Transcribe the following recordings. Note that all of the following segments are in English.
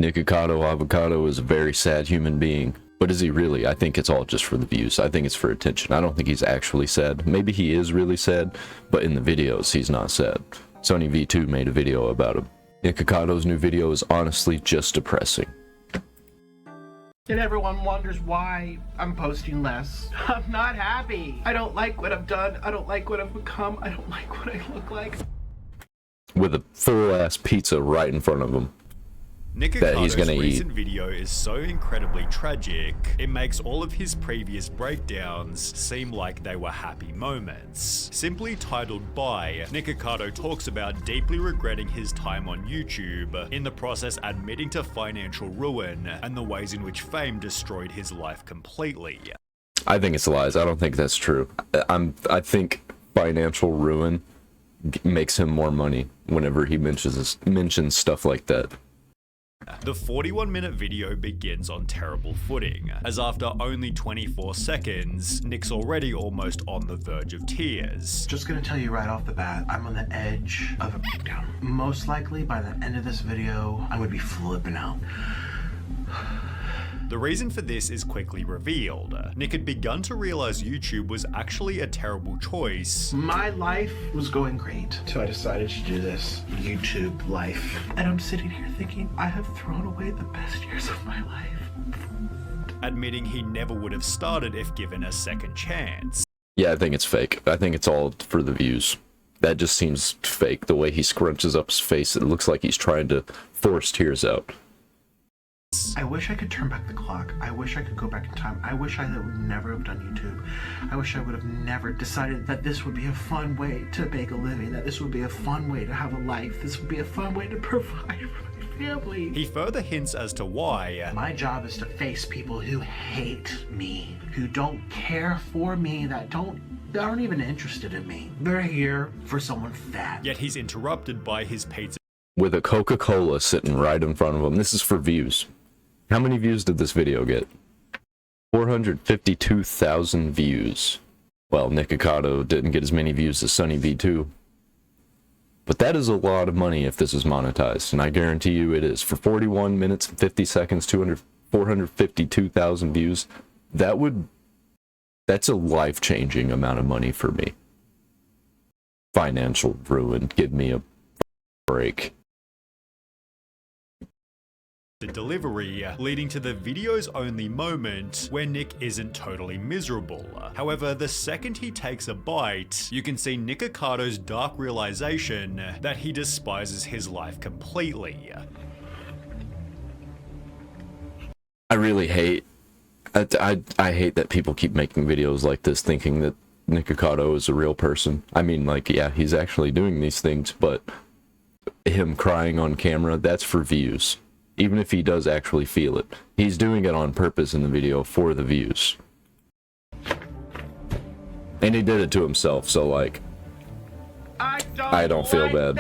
Nikocado Avocado is a very sad human being. But is he really? I think it's all just for the views. I think it's for attention. I don't think he's actually sad. Maybe he is really sad, but in the videos, he's not sad. SunnyV2 made a video about him. Nikocado's new video is honestly just depressing. And everyone wonders why I'm posting less. I'm not happy. I don't like what I've done. I don't like what I've become. I don't like what I look like. With a full-ass pizza right in front of him. Nikocado's recent video is so incredibly tragic, it makes all of his previous breakdowns seem like they were happy moments. Simply titled Bye, Nikocado talks about deeply regretting his time on YouTube, in the process admitting to financial ruin, and the ways in which fame destroyed his life completely. I think it's lies. I don't think that's true. I think financial ruin makes him more money whenever he mentions stuff like that. The 41-minute video begins on terrible footing, as after only 24 seconds, Nick's already almost on the verge of tears. Just gonna tell you right off the bat, I'm on the edge of a breakdown. Most likely, by the end of this video, I would be flipping out. The reason for this is quickly revealed. Nick had begun to realize YouTube was actually a terrible choice. My life was going great, so I decided to do this YouTube life. And I'm sitting here thinking, I have thrown away the best years of my life. Admitting he never would have started if given a second chance. Yeah, I think it's fake. I think it's all for the views. That just seems fake. The way he scrunches up his face, it looks like he's trying to force tears out. I wish I could turn back the clock. I wish I could go back in time. I wish I would never have done YouTube. I wish I would have never decided that this would be a fun way to make a living, that this would be a fun way to have a life, this would be a fun way to provide for my family. He further hints as to why. My job is to face people who hate me, who don't care for me, that aren't even interested in me. They're here for someone fat. Yet he's interrupted by his pizza. With a Coca-Cola sitting right in front of him. This is for views. How many views did this video get? 452,000 views. Well, Nikocado didn't get as many views as SunnyV2. But that is a lot of money if this is monetized, and I guarantee you it is. For 41 minutes and 50 seconds, 452,000 views, that's a life-changing amount of money for me. Financial ruin, give me a break. The delivery, leading to the video's only moment where Nick isn't totally miserable. However, the second he takes a bite, you can see Nikocado's dark realization that he despises his life completely. I really hate, I hate that people keep making videos like this thinking that Nikocado is a real person. I mean, like, yeah, he's actually doing these things, but him crying on camera, that's for views. Even if he does actually feel it. He's doing it on purpose in the video for the views. And he did it to himself, so like, I don't feel bad.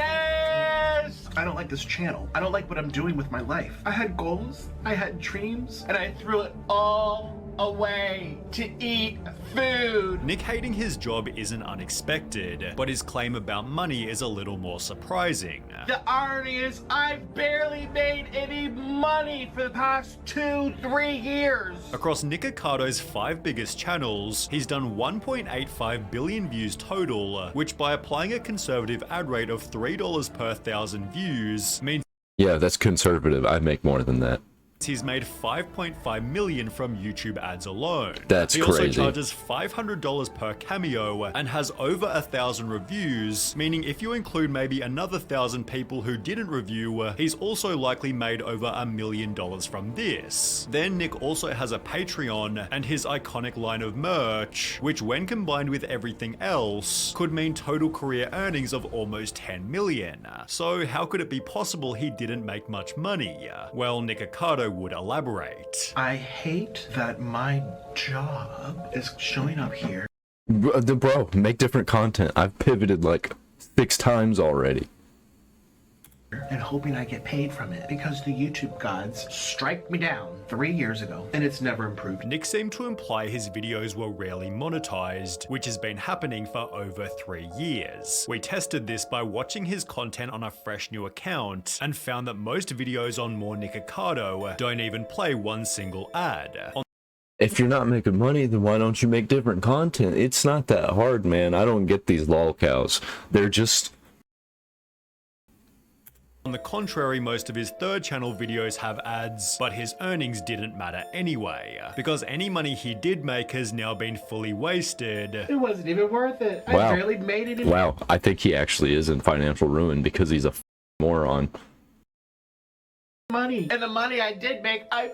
I don't like this channel. I don't like what I'm doing with my life. I had goals, I had dreams, and I threw it all away to eat food. Nick hating his job isn't unexpected, but his claim about money is a little more surprising. The irony is I've barely made any money for the past 2-3 years. Across Nikocado's 5 biggest channels, he's done 1.85 billion views total, which by applying a conservative ad rate of $3 per 1,000 views means yeah, that's conservative. I make more than that. He's made $5.5 million from YouTube ads alone. That's crazy. He also charges $500 per cameo and has over 1,000 reviews, meaning if you include maybe another 1,000 people who didn't review, he's also likely made over $1 million from this. Then Nick also has a Patreon and his iconic line of merch, which when combined with everything else, could mean total career earnings of almost 10 million. So how could it be possible he didn't make much money? Well, Nikocado would elaborate. I hate that my job is showing up here. Bro, make different content. I've pivoted like 6 times already. and hoping I get paid from it because the YouTube gods strike me down 3 years ago and it's never improved. Nick seemed to imply his videos were rarely monetized, which has been happening for over 3 years. We tested this by watching his content on a fresh new account and found that most videos on More Nikocado don't even play one single ad. If you're not making money, then why don't you make different content? It's not that hard, man. I don't get these lol cows. They're just... On the contrary, most of his third channel videos have ads, but his earnings didn't matter anyway, because any money he did make has now been fully wasted. It wasn't even worth it. Wow. I barely made it in Wow, I think he actually is in financial ruin because he's a moron. money. And the money I did make, I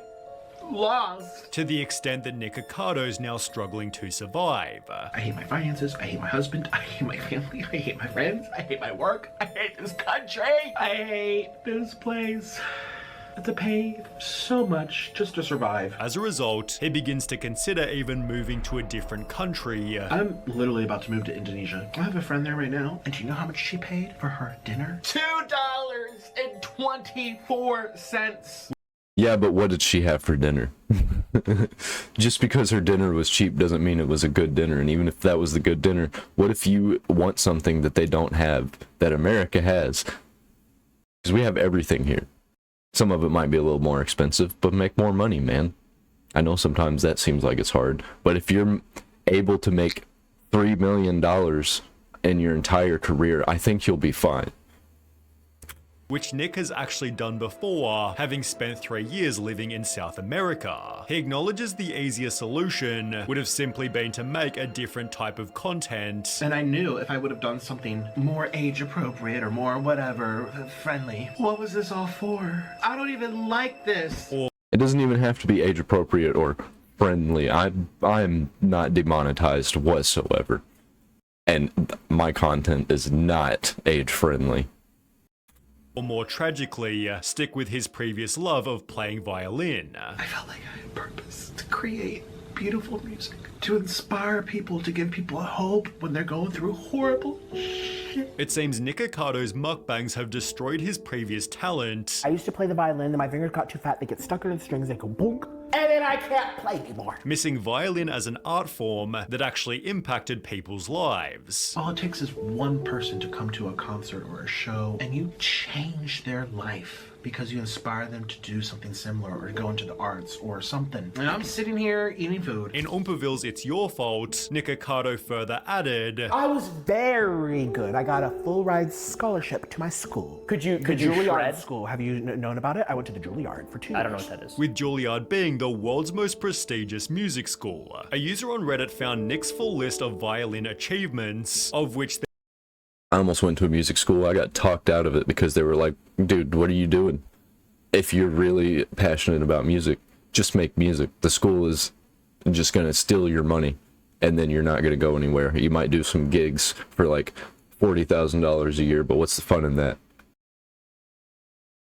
lost. To the extent that Nicocado's now struggling to survive. I hate my finances, I hate my husband, I hate my family, I hate my friends, I hate my work, I hate this country, I hate this place. I have to pay so much just to survive. As a result, he begins to consider even moving to a different country. I'm literally about to move to Indonesia. I have a friend there right now, and do you know how much she paid for her dinner? $2.24. Yeah, but what did she have for dinner? Just because her dinner was cheap doesn't mean it was a good dinner. And even if that was the good dinner, what if you want something that they don't have, that America has? Because we have everything here. Some of it might be a little more expensive, but make more money, man. I know sometimes that seems like it's hard, but if you're able to make $3 million in your entire career, I think you'll be fine. Which Nick has actually done before, having spent 3 years living in South America. He acknowledges the easier solution would have simply been to make a different type of content. And I knew if I would have done something more age appropriate or more whatever, friendly. What was this all for? I don't even like this. It doesn't even have to be age appropriate or friendly. I'm not demonetized whatsoever. And my content is not age friendly. Or more tragically, stick with his previous love of playing violin. I felt like I had purpose to create beautiful music, to inspire people, to give people hope when they're going through horrible shit. It seems Nicocado's mukbangs have destroyed his previous talent. I used to play the violin, then my fingers got too fat, they get stuck in the strings, they go bonk, and then I can't play anymore. Missing violin as an art form that actually impacted people's lives. All it takes is one person to come to a concert or a show, and you change their life because you inspire them to do something similar or to go into the arts or something. And I'm sitting here eating food. In Oompaville's It's Your Fault, Nikocado further added, I was very good. I got a full ride scholarship to my school. Could you Juilliard shred? school. Have you known about it? I went to the Juilliard for 2 years. I don't know what that is. with Juilliard being the world's most prestigious music school. A user on Reddit found Nick's full list of violin achievements, of which I almost went to a music school. I got talked out of it because they were like, dude, what are you doing? If you're really passionate about music, just make music. The school is just going to steal your money, and then you're not going to go anywhere. You might do some gigs for like $40,000 a year, but what's the fun in that?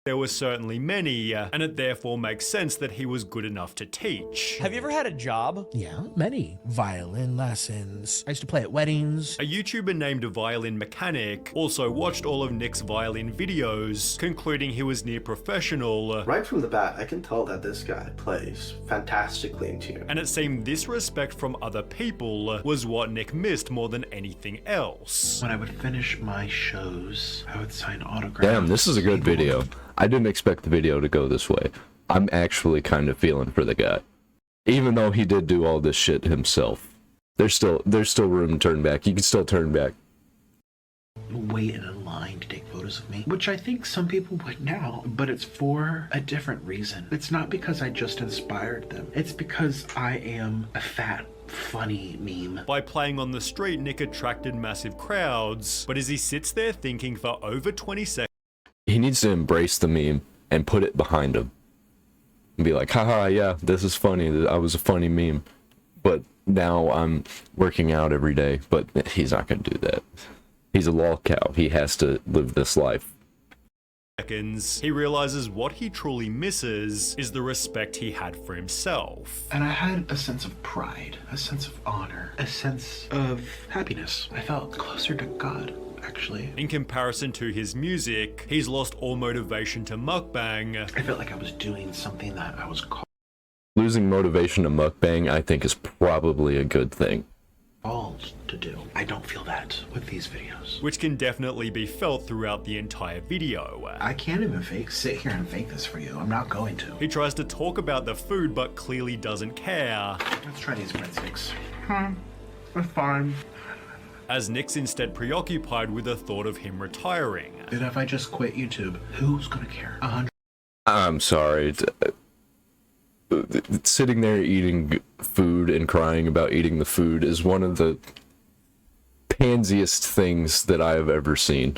there were certainly many, and it therefore makes sense that he was good enough to teach. Have you ever had a job? Yeah, many. Violin lessons. I used to play at weddings. A YouTuber named Violin Mechanic also watched all of Nick's violin videos, concluding he was near professional. Right from the bat, I can tell that this guy plays fantastically in tune. And it seemed this respect from other people was what Nick missed more than anything else. When I would finish my shows, I would sign autographs. Damn, this is a good video. I didn't expect the video to go this way. I'm actually kind of feeling for the guy. Even though he did do all this shit himself. There's still room to turn back. You can still turn back. Wait in a line to take photos of me, which I think some people would now, but it's for a different reason. It's not because I just inspired them. It's because I am a fat, funny meme. By playing on the street, Nick attracted massive crowds, but as he sits there thinking for over 20 seconds, He needs to embrace the meme and put it behind him. And be like, haha, yeah, this is funny. I was a funny meme. But now I'm working out every day. But he's not going to do that. He's a lol cow. He has to live this life. he realizes what he truly misses is the respect he had for himself. And I had a sense of pride, a sense of honor, a sense of happiness. I felt closer to God. actually. In comparison to his music, he's lost all motivation to mukbang. I felt like I was doing something that I was Losing motivation to mukbang, I think, is probably a good thing. called to do. I don't feel that with these videos. Which can definitely be felt throughout the entire video. I can't even sit here and fake this for you. I'm not going to. He tries to talk about the food but clearly doesn't care. Let's try these breadsticks. That's fine. As Nick's instead preoccupied with the thought of him retiring. And if I just quit YouTube, who's gonna care? 100. I'm sorry. Sitting there eating food and crying about eating the food is one of the pansiest things that I have ever seen.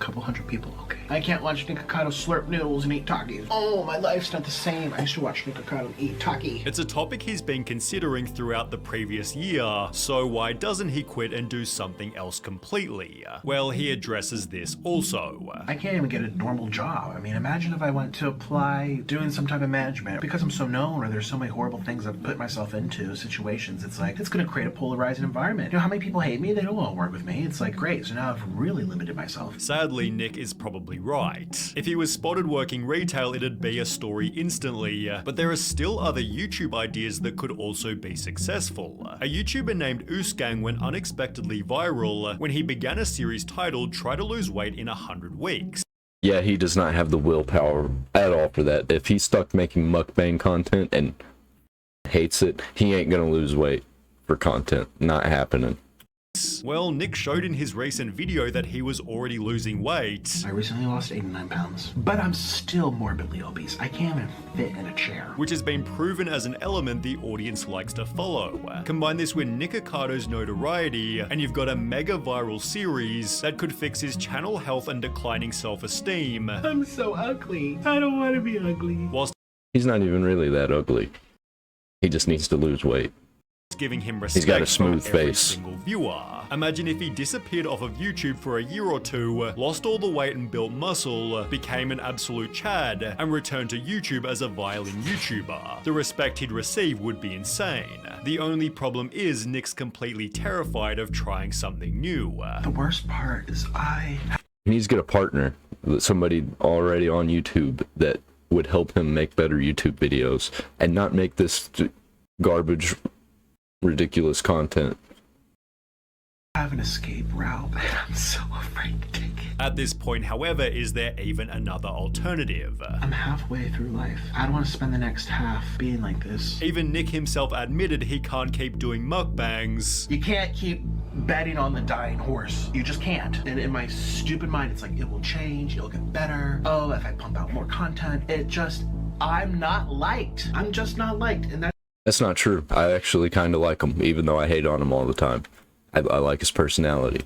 Couple hundred people, okay. I can't watch Nikocado slurp noodles and eat Takis. Oh, my life's not the same. I used to watch Nikocado eat Taki. It's a topic he's been considering throughout the previous year, so why doesn't he quit and do something else completely? Well, he addresses this also. I can't even get a normal job. I mean, imagine if I went to apply doing some type of management. Because I'm so known, or there's so many horrible things I've put myself into, situations, it's like, it's gonna create a polarizing environment. You know how many people hate me? They don't want to work with me. It's like, great, so now I've really limited myself. Sadly, Nick is probably right. If he was spotted working retail, it'd be a story instantly, but there are still other YouTube ideas that could also be successful. A YouTuber named Oosgang went unexpectedly viral when he began a series titled Try to Lose Weight in 100 Weeks. Yeah, he does not have the willpower at all for that. If he's stuck making mukbang content and hates it, he ain't gonna lose weight for content. Not happening. Well, Nick showed in his recent video that he was already losing weight. I recently lost 89 pounds, but I'm still morbidly obese. I can't even fit in a chair. Which has been proven as an element the audience likes to follow. Combine this with Nikocado's notoriety, and you've got a mega viral series that could fix his channel health and declining self-esteem. I'm so ugly. I don't want to be ugly. Whilst He's not even really that ugly. He just needs to lose weight. giving him respect He's got a smooth from every face. single viewer. Imagine if he disappeared off of YouTube for a year or two, lost all the weight and built muscle, became an absolute Chad, and returned to YouTube as a violin YouTuber. The respect he'd receive would be insane. The only problem is Nick's completely terrified of trying something new. The worst part is He needs to get a partner, somebody already on YouTube that would help him make better YouTube videos and not make this garbage, ridiculous content. have an escape route, but I'm so afraid to take it. At this point, however, is there even another alternative? I'm halfway through life. I don't want to spend the next half being like this. Even Nick himself admitted he can't keep doing mukbangs. You can't keep betting on the dying horse. You just can't. And in my stupid mind, it's like, it will change, it'll get better. Oh, if I pump out more content, I'm not liked. I'm just not liked. And That's not true. I actually kind of like him, even though I hate on him all the time. I like his personality.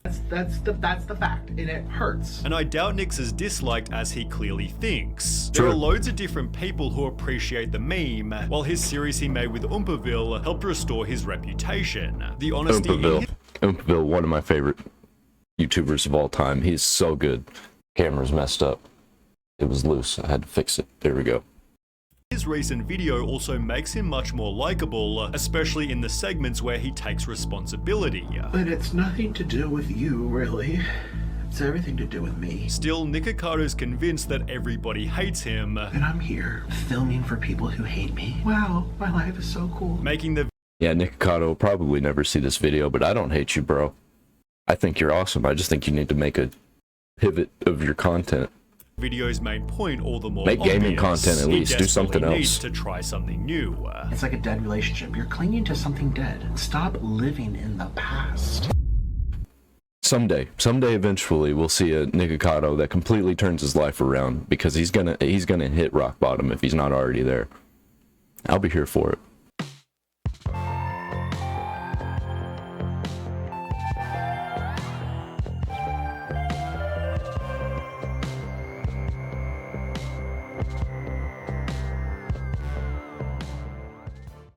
that's the fact, and it hurts. And I doubt Nick's as disliked as he clearly thinks. There True. are loads of different people who appreciate the meme, while his series he made with Oompaville helped restore his reputation. The honesty Oompaville, one of my favorite YouTubers of all time. He's so good. Camera's messed up. It was loose. I had to fix it. There we go. his recent video also makes him much more likable, especially in the segments where he takes responsibility. But it's nothing to do with you, really. It's everything to do with me. Still, Nikocado's convinced that everybody hates him, And I'm here, filming for people who hate me. Wow, my life is so cool. making the Yeah, Nikocado will probably never see this video, but I don't hate you, bro. I think you're awesome. I just think you need to make a pivot of your content. video's main point all the more Make gaming obvious. content at He least. Do something desperately else. needs to try something new. It's like a dead relationship. You're clinging to something dead. Stop living in the past. Someday eventually we'll see a Nikocado that completely turns his life around, because he's gonna hit rock bottom if he's not already there. I'll be here for it.